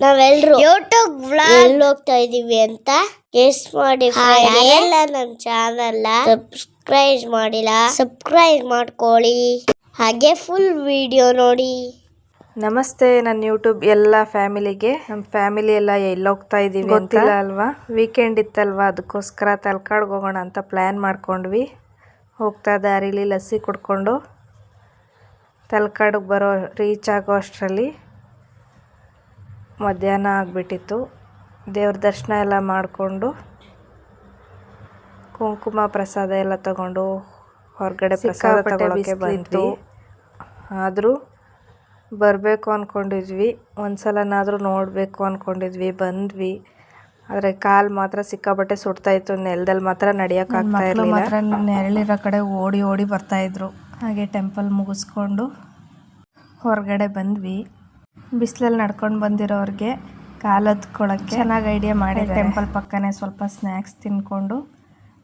ನಾವೆಲ್ಲರೂ ಯೂಟ್ಯೂಬ್ ಎಲ್ಲಿ ಹೋಗ್ತಾ ಇದೀವಿ ಅಂತ ಗೆಸ್ ಮಾಡಿ. ಯಾರೆಲ್ಲ ನಮ್ಮ ಚಾನಲ್ ಸಬ್ಸ್ಕ್ರೈಬ್ ಮಾಡಿಲ್ಲ ಸಬ್ಸ್ಕ್ರೈಬ್ ಮಾಡ್ಕೊಳ್ಳಿ, ಹಾಗೆ ಫುಲ್ ವಿಡಿಯೋ ನೋಡಿ. ನಮಸ್ತೆ ನನ್ನ ಯೂಟ್ಯೂಬ್ ಎಲ್ಲ ಫ್ಯಾಮಿಲಿಗೆ. ನಮ್ಮ ಫ್ಯಾಮಿಲಿ ಎಲ್ಲ ಎಲ್ಲೋಗ್ತಾ ಇದ್ದೀವಿ ಗೊತ್ತಿಲ್ಲ ಅಲ್ವಾ, ವೀಕೆಂಡ್ ಇತ್ತಲ್ವಾ, ಅದಕ್ಕೋಸ್ಕರ ತಲಕಾಡಿಗೆ ಹೋಗೋಣ ಅಂತ ಪ್ಲ್ಯಾನ್ ಮಾಡ್ಕೊಂಡ್ವಿ. ಹೋಗ್ತಾ ದಾರಿಲಿ ಲಸ್ಸಿ ಕುಡ್ಕೊಂಡು ತಲಕಾಡಿಗೆ ರೀಚ್ ಆಗೋ ಅಷ್ಟರಲ್ಲಿ ಮಧ್ಯಾಹ್ನ ಆಗಿಬಿಟ್ಟಿತ್ತು. ದೇವ್ರ ದರ್ಶನ ಎಲ್ಲ ಮಾಡಿಕೊಂಡು ಕುಂಕುಮ ಪ್ರಸಾದ ಎಲ್ಲ ತಗೊಂಡು ಹೊರಗಡೆ ಪ್ರಸಾದ ತಗೊಳ್ಳೋಕ್ಕೆ ಬಂದ್ವಿ. ಆದರೂ ಬರಬೇಕು ಅಂದ್ಕೊಂಡಿದ್ವಿ, ಒಂದ್ಸಲನಾದರೂ ನೋಡಬೇಕು ಅಂದ್ಕೊಂಡಿದ್ವಿ, ಬಂದ್ವಿ. ಆದರೆ ಕಾಲು ಮಾತ್ರ ಸಿಕ್ಕಾಪಟ್ಟೆ ಸುಡ್ತಾಯಿತ್ತು, ನೆಲದಲ್ಲಿ ಮಾತ್ರ ನಡೆಯೋಕ್ಕಾಗ್ತಾ ಇರಲಿಲ್ಲ. ಮಾತ್ರ ನೆರಳಿರೋ ಕಡೆ ಓಡಿ ಓಡಿ ಬರ್ತಾಯಿದ್ರು. ಹಾಗೆ ಟೆಂಪಲ್ ಮುಗಿಸ್ಕೊಂಡು ಹೊರಗಡೆ ಬಂದ್ವಿ. ಬಿಸಿಲಲ್ಲಿ ನಡ್ಕೊಂಡು ಬಂದಿರೋರಿಗೆ ಕಾಲು ಹತ್ಕೊಳ್ಳೋಕ್ಕೆ ಚೆನ್ನಾಗಿ ಐಡಿಯಾ ಮಾಡಿದೆ. ಟೆಂಪಲ್ ಪಕ್ಕನೇ ಸ್ವಲ್ಪ ಸ್ನ್ಯಾಕ್ಸ್ ತಿಂದ್ಕೊಂಡು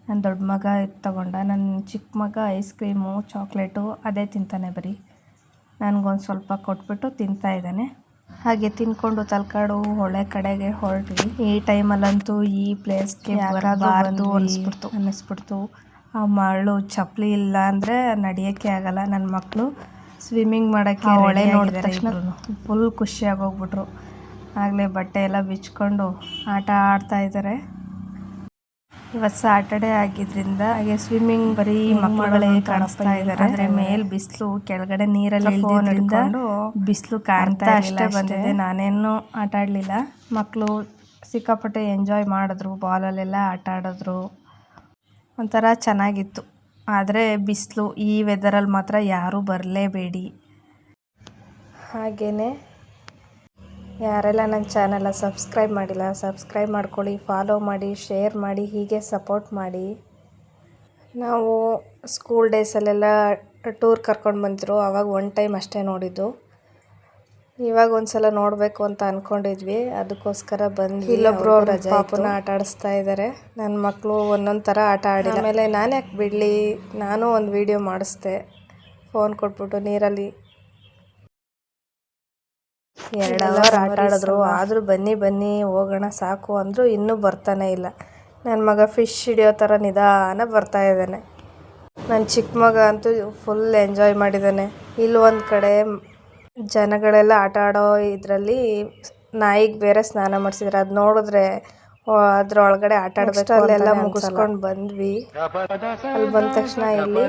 ನನ್ನ ದೊಡ್ಡ ಮಗ ತಗೊಂಡ, ನನ್ನ ಚಿಕ್ಕ ಮಗ ಐಸ್ ಕ್ರೀಮು ಚಾಕ್ಲೇಟು ಅದೇ ತಿಂತಾನೆ ಬರೀ. ನನಗೊಂದು ಸ್ವಲ್ಪ ಕೊಟ್ಬಿಟ್ಟು ತಿಂತಾ ಇದ್ದಾನೆ. ಹಾಗೆ ತಿನ್ಕೊಂಡು ತಲಕಾಡು ಹೊಳೆ ಕಡೆಗೆ ಹೊರಟ್ವಿ. ಈ ಟೈಮಲ್ಲಂತೂ ಈ ಪ್ಲೇಸ್ಗೆ ಬರಬಾರ್ದು ಅನ್ನಿಸ್ಬಿಡ್ತು. ಆ ಮರಳು ಚಪ್ಪಲಿ ಇಲ್ಲ ಅಂದರೆ ನಡೆಯೋಕ್ಕೆ ಆಗಲ್ಲ. ನನ್ನ ಮಕ್ಕಳು ಸ್ವಿಮ್ಮಿಂಗ್ ಮಾಡೋಕ್ಕೆ ಹೊಳೆ ನೋಡಿದ ತಕ್ಷಣ ಫುಲ್ ಖುಷಿಯಾಗೋಗ್ಬಿಟ್ರು. ಆಗಲೇ ಬಟ್ಟೆ ಎಲ್ಲ ಬಿಚ್ಕೊಂಡು ಆಟ ಆಡ್ತಾ ಇದ್ದಾರೆ. ಇವತ್ತು ಸ್ಯಾಟರ್ಡೆ ಆಗಿದ್ದರಿಂದ ಹಾಗೆ ಸ್ವಿಮ್ಮಿಂಗ್ ಬರೀ ಮಕ್ಕಳುಗಳೇ ಕಾಣಿಸ್ತಾ ಇದ್ದಾರೆ. ಆದರೆ ಮೇಲೆ ಬಿಸಿಲು, ಕೆಳಗಡೆ ನೀರಲ್ಲಿ ಇಳಿದ್ರಿಂದ ಬಿಸಿಲು ಕಾಣ್ತಾ ಅಷ್ಟೇ ಬಂದಿದೆ. ನಾನೇನು ಆಟ ಆಡಲಿಲ್ಲ. ಮಕ್ಕಳು ಸಿಕ್ಕಾಪಟ್ಟೆ ಎಂಜಾಯ್ ಮಾಡಿದ್ರು, ಬಾಲಲ್ಲೆಲ್ಲ ಆಟ ಆಡಿದ್ರು, ಒಂಥರ ಚೆನ್ನಾಗಿತ್ತು. ಆದರೆ ಬಿಸಿಲು, ಈ ವೆದರಲ್ಲಿ ಮಾತ್ರ ಯಾರೂ ಬರಲೇಬೇಡಿ. ಹಾಗೆಯೇ ಯಾರೆಲ್ಲ ನನ್ನ ಚಾನಲ್ನ ಸಬ್ಸ್ಕ್ರೈಬ್ ಮಾಡಿಲ್ಲ ಸಬ್ಸ್ಕ್ರೈಬ್ ಮಾಡ್ಕೊಳ್ಳಿ, ಫಾಲೋ ಮಾಡಿ, ಶೇರ್ ಮಾಡಿ, ಹೀಗೆ ಸಪೋರ್ಟ್ ಮಾಡಿ. ನಾವು ಸ್ಕೂಲ್ ಡೇಸಲ್ಲೆಲ್ಲ ಟೂರ್ ಕರ್ಕೊಂಡು ಬಂದಿದ್ರು, ಆವಾಗ ಒನ್ ಟೈಮ್ ಅಷ್ಟೇ ನೋಡಿದ್ದು. ಇವಾಗ ಒಂದ್ಸಲ ನೋಡಬೇಕು ಅಂತ ಅಂದ್ಕೊಂಡಿದ್ವಿ, ಅದಕ್ಕೋಸ್ಕರ ಬಂದ್ವಿ. ಇಲ್ಲೊಬ್ರು ಅವ್ರ ಪಾಪನ ಆಟ ಆಡಿಸ್ತಾ ಇದ್ದಾರೆ. ನನ್ನ ಮಕ್ಕಳು ಒಂದೊಂದು ಥರ ಆಟ ಆಡಿಲ್ಲ. ಆಮೇಲೆ ನಾನು ಯಾಕೆ ಬಿಡಲಿ, ನಾನು ಒಂದು ವಿಡಿಯೋ ಮಾಡಿಸ್ದೆ. ಫೋನ್ ಕೊಟ್ಬಿಟ್ಟು ನೀರಲ್ಲಿ 2 ಅವರ್ ಆಟ ಆಡಿದ್ರು. ಆದರೂ ಬನ್ನಿ ಹೋಗೋಣ ಸಾಕು ಅಂದರು, ಇನ್ನೂ ಬರ್ತಾನೆ ಇಲ್ಲ. ನನ್ನ ಮಗ ಫಿಶ್ ಹಿಡಿಯೋ ಥರ ನಿಧಾನ ಬರ್ತಾ ಇದ್ದಾನೆ. ನನ್ನ ಚಿಕ್ಕ ಮಗ ಅಂತೂ ಫುಲ್ ಎಂಜಾಯ್ ಮಾಡಿದ್ದಾನೆ. ಇಲ್ಲಿ ಒಂದು ಕಡೆ ಜನಗಳೆಲ್ಲ ಆಟ ಆಡೋ ಇದರಲ್ಲಿ ನಾಯಿಗೆ ಬೇರೆ ಸ್ನಾನ ಮಾಡಿಸಿದ್ರು. ಅದು ನೋಡಿದ್ರೆ ಅದ್ರೊಳಗಡೆ ಆಟ ಆಡಬೇಕು. ಅಲ್ಲೆಲ್ಲ ಮುಗಿಸ್ಕೊಂಡು ಬಂದ್ವಿ. ಅಲ್ಲಿ ಬಂದ ತಕ್ಷಣ ಇಲ್ಲಿ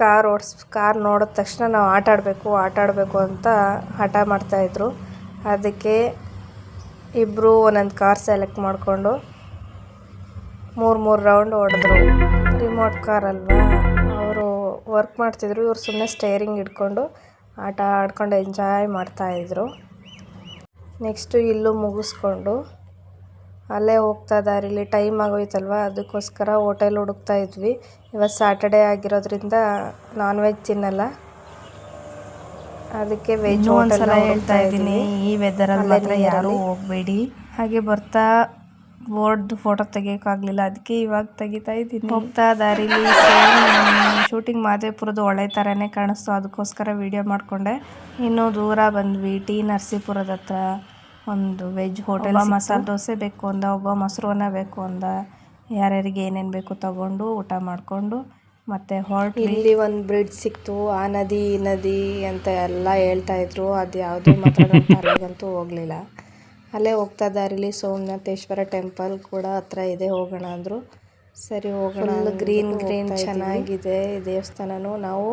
ಕಾರ್ ನೋಡಿದ ತಕ್ಷಣ ನಾವು ಆಟ ಆಡಬೇಕು ಅಂತ ಹಠ ಮಾಡ್ತಾಯಿದ್ರು. ಅದಕ್ಕೆ ಇಬ್ಬರು ಒಂದೊಂದು ಕಾರ್ ಸೆಲೆಕ್ಟ್ ಮಾಡಿಕೊಂಡು 3 ರೌಂಡ್ ಹೊಡೆದ್ರು. ರಿಮೋಟ್ ಕಾರ್ ಅಲ್ವಾ, ಅವರು ವರ್ಕ್ ಮಾಡ್ತಿದ್ರು, ಇವ್ರು ಸುಮ್ಮನೆ ಸ್ಟೇರಿಂಗ್ ಹಿಡ್ಕೊಂಡು ಆಟ ಆಡ್ಕೊಂಡು ಎಂಜಾಯ್ ಮಾಡ್ತಾಯಿದ್ರು. ನೆಕ್ಸ್ಟು ಇಲ್ಲೂ ಮುಗಿಸ್ಕೊಂಡು ಅಲ್ಲೇ ಹೋಗ್ತಾ ದಾರಿಲಿ ಟೈಮ್ ಆಗೋಯ್ತಲ್ವ, ಅದಕ್ಕೋಸ್ಕರ ಹೋಟೆಲ್ ಹುಡುಕ್ತಾ ಇದ್ವಿ. ಇವತ್ತು ಸ್ಯಾಟರ್ಡೇ ಆಗಿರೋದ್ರಿಂದ ನಾನ್ ವೆಜ್ ತಿನ್ನಲ್ಲ, ಅದಕ್ಕೆ ವೆಜ್ ಹೋಟೆಲ್ ಹೇಳ್ತಾ ಇದ್ದೀನಿ. ಈ ವೆದರಲ್ಲಿ ಮಾತ್ರ ಯಾರೂ ಹೋಗಬೇಡಿ. ಹಾಗೆ ಬರ್ತಾ ಬೋರ್ಡ್ದು ಫೋಟೋ ತೆಗಿಯೋಕ್ಕಾಗಲಿಲ್ಲ, ಅದಕ್ಕೆ ಇವಾಗ ತೆಗಿತಾ ಇದ್ದೀನಿ. ಹೋಗ್ತಾ ದಾರಿಲಿ ಶೂಟಿಂಗ್ ಮಾದೇಪುರದ ಹೊಳೆ ಥರನೇ ಕಾಣಿಸ್ತು, ಅದಕ್ಕೋಸ್ಕರ ವೀಡಿಯೋ ಮಾಡಿಕೊಂಡೆ. ಇನ್ನೂ ದೂರ ಬಂದ್ವಿ. ಟಿ ನರಸೀಪುರದ ಹತ್ರ ಒಂದು ವೆಜ್ ಹೋಟೆಲ್. ಮಸಾಲೆ ದೋಸೆ ಬೇಕು ಅಂದ, ಒಬ್ಬ ಮೊಸರು ಅನ್ನ ಬೇಕು ಅಂದ. ಯಾರ್ಯಾರಿಗೆ ಏನೇನು ಬೇಕು ತಗೊಂಡು ಊಟ ಮಾಡಿಕೊಂಡು ಮತ್ತೆ ಹೊರಟ್ವಿ. ಇಲ್ಲಿ ಒಂದು ಬ್ರಿಡ್ಜ್ ಸಿಕ್ತು, ಆ ನದಿ ಈ ನದಿ ಅಂತ ಎಲ್ಲ ಹೇಳ್ತಾಯಿದ್ರು. ಅದು ಯಾವುದು ಮಾತ್ರ ನನ್ನ ತಲೆಗಂತೂ ಹೋಗಲಿಲ್ಲ. ಅಲ್ಲೇ ಹೋಗ್ತಾ ದಾರಿಲಿ ಸೋಮನಾಥೇಶ್ವರ ಟೆಂಪಲ್ ಕೂಡ ಹತ್ರ ಇದೆ, ಹೋಗೋಣ ಅಂದರು. ಸರಿ ಹೋಗೋಣ. ಗ್ರೀನ್ ಚೆನ್ನಾಗಿದೆ ದೇವಸ್ಥಾನನೂ. ನಾವು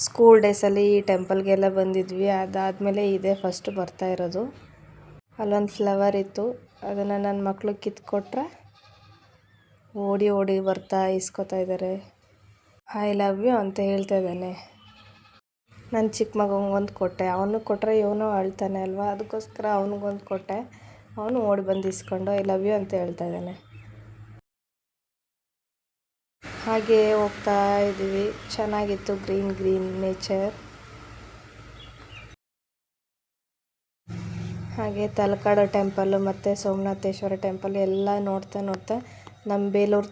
ಸ್ಕೂಲ್ ಡೇಸಲ್ಲಿ ಈ ಟೆಂಪಲ್ಗೆಲ್ಲ ಬಂದಿದ್ವಿ, ಅದಾದಮೇಲೆ ಇದೇ ಫಸ್ಟ್ ಬರ್ತಾ ಇರೋದು. ಅಲ್ಲೊಂದು ಫ್ಲವರ್ ಇತ್ತು, ಅದನ್ನು ನನ್ನ ಮಕ್ಕಳು ಕಿತ್ಕೊಟ್ರೆ ಓಡಿ ಬರ್ತಾ ಇಸ್ಕೊತಾ ಇದ್ದಾರೆ. ಐ ಲವ್ ಯು ಅಂತ ಹೇಳ್ತಾ ಇದ್ದಾನೆ. ನನ್ನ ಚಿಕ್ಕ ಮಗನಿಗೊಂದು ಕೊಟ್ಟೆ, ಅವನಿಗೆ ಕೊಟ್ಟರೆ ಇವನು ಅಳ್ತಾನೆ ಅಲ್ವಾ, ಅದಕ್ಕೋಸ್ಕರ ಅವನಿಗೊಂದು ಕೊಟ್ಟೆ. ಅವನು ಓಡಿ ಬಂದು ಇಸ್ಕೊಂಡು ಐ ಲವ್ ಯು ಅಂತ ಹೇಳ್ತಾ ಇದ್ದಾನೆ. ಹಾಗೆ ಹೋಗ್ತಾ ಇದ್ದೀವಿ, ಚೆನ್ನಾಗಿತ್ತು ಗ್ರೀನ್ ನೇಚರ್. ಹಾಗೆ ತಲಕಾಡು ಟೆಂಪಲ್ಲು ಮತ್ತು ಸೋಮನಾಥೇಶ್ವರ ಟೆಂಪಲ್ ಎಲ್ಲ ನೋಡ್ತಾ ನಮ್ಮ ಬೇಲೂರು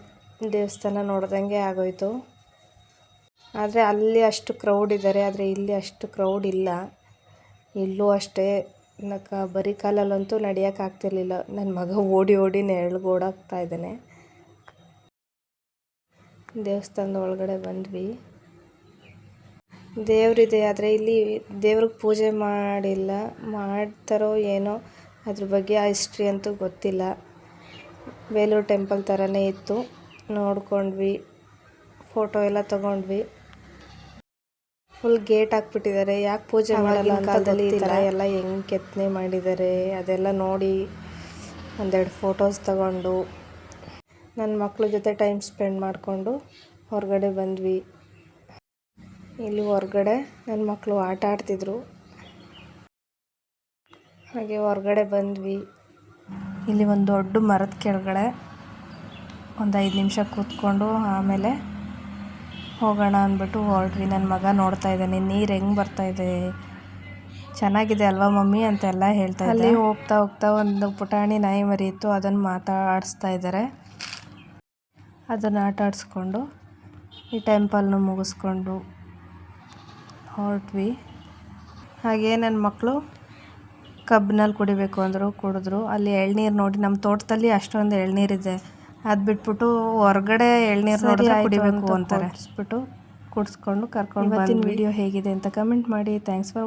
ದೇವಸ್ಥಾನ ನೋಡ್ದಂಗೆ ಆಗೋಯ್ತು. ಆದರೆ ಅಲ್ಲಿ ಅಷ್ಟು ಕ್ರೌಡ್ ಇದ್ದಾರೆ, ಆದರೆ ಇಲ್ಲಿ ಅಷ್ಟು ಕ್ರೌಡ್ ಇಲ್ಲ. ಇಲ್ಲೂ ಅಷ್ಟೇ ಬರೀ ಕಾಲಲ್ಲಂತೂ ನಡೆಯೋಕ್ಕಾಗ್ತಿರ್ಲಿಲ್ಲ. ನನ್ನ ಮಗ ಓಡಿ ಓಡಿ ನೆರಳಿಗೆ ಇದ್ದಾನೆ. ದೇವಸ್ಥಾನದ ಒಳಗಡೆ ಬಂದ್ವಿ. ದೇವರಿದೆ, ಆದರೆ ಇಲ್ಲಿ ದೇವ್ರಿಗೆ ಪೂಜೆ ಮಾಡಿಲ್ಲ, ಮಾಡ್ತಾರೋ ಏನೋ, ಅದ್ರ ಬಗ್ಗೆ ಆ ಹಿಸ್ಟ್ರಿ ಅಂತೂ ಗೊತ್ತಿಲ್ಲ. ಬೇಲೂರು ಟೆಂಪಲ್ ಥರನೇ ಇತ್ತು, ನೋಡ್ಕೊಂಡ್ವಿ, ಫೋಟೋ ಎಲ್ಲ ತೊಗೊಂಡ್ವಿ. ಫುಲ್ ಗೇಟ್ ಹಾಕ್ಬಿಟ್ಟಿದ್ದಾರೆ, ಯಾಕೆ ಪೂಜೆ ಮಾಡಲ್ಲ ಅಂತ ಕಾಲದಲ್ಲಿ ಈ ಥರ ಎಲ್ಲ ಹೆಂಗೆ ಕೆತ್ತನೆ ಮಾಡಿದ್ದಾರೆ ಅದೆಲ್ಲ ನೋಡಿ ಒಂದೆರಡು ಫೋಟೋಸ್ ತಗೊಂಡು ನನ್ನ ಮಕ್ಕಳ ಜೊತೆ ಟೈಮ್ ಸ್ಪೆಂಡ್ ಮಾಡಿಕೊಂಡು ಹೊರಗಡೆ ಬಂದ್ವಿ. ಇಲ್ಲಿ ಹೊರಗಡೆ ನನ್ನ ಮಕ್ಕಳು ಆಟ ಆಡ್ತಿದ್ರು, ಹಾಗೆ ಹೊರಗಡೆ ಬಂದ್ವಿ. ಇಲ್ಲಿ ಒಂದು ದೊಡ್ಡ ಮರದ ಕೆಳಗಡೆ ಒಂದು 5 ನಿಮಿಷ ಕೂತ್ಕೊಂಡು ಆಮೇಲೆ ಹೋಗೋಣ ಅಂದ್ಬಿಟ್ಟು ಹೊರಟ್ವಿ. ನನ್ನ ಮಗ ನೋಡ್ತಾ ಇದ್ದಾನೆ, ನೀರು ಹೆಂಗೆ ಬರ್ತಾಯಿದೆ, ಚೆನ್ನಾಗಿದೆ ಅಲ್ವಾ ಮಮ್ಮಿ ಅಂತೆಲ್ಲ ಹೇಳ್ತಾ ಇದ್ದೆ. ಅಲ್ಲಿ ಹೋಗ್ತಾ ಹೋಗ್ತಾ ಒಂದು ಪುಟಾಣಿ ನಾಯಿ ಮರಿ ಇತ್ತು, ಅದನ್ನು ಮಾತಾಡಿಸ್ತಾ ಇದ್ದಾರೆ. ಅದನ್ನು ಆಟ ಆಡಿಸ್ಕೊಂಡು ಈ ಟೆಂಪಲ್ನ ಮುಗಿಸ್ಕೊಂಡು ಹೊರಟ್ವಿ. ಹಾಗೆ ನನ್ನ ಮಕ್ಕಳು ಕಬ್ಬಿನಲ್ಲಿ ಕುಡಿಬೇಕು ಅಂದರು, ಕುಡಿದ್ರು. ಅಲ್ಲಿ ಎಳ್ನೀರು ನೋಡಿ, ನಮ್ಮ ತೋಟದಲ್ಲಿ ಅಷ್ಟೊಂದು ಎಳ್ನೀರಿದೆ, ಅದು ಬಿಟ್ಬಿಟ್ಟು ಹೊರಗಡೆ ಎಳ್ನೀರು ನೋಡಿದ್ರೆ ಕುಡಿಬೇಕು ಅಂತಾರೆ. ಕುಡಿಸ್ಬಿಟ್ಟು ಕುಡಿಸ್ಕೊಂಡು ಕರ್ಕೊಂಡು ಬಂದ್ವಿ. ವಿಡಿಯೋ ಹೇಗಿದೆ ಅಂತ ಕಮೆಂಟ್ ಮಾಡಿ. Thanks for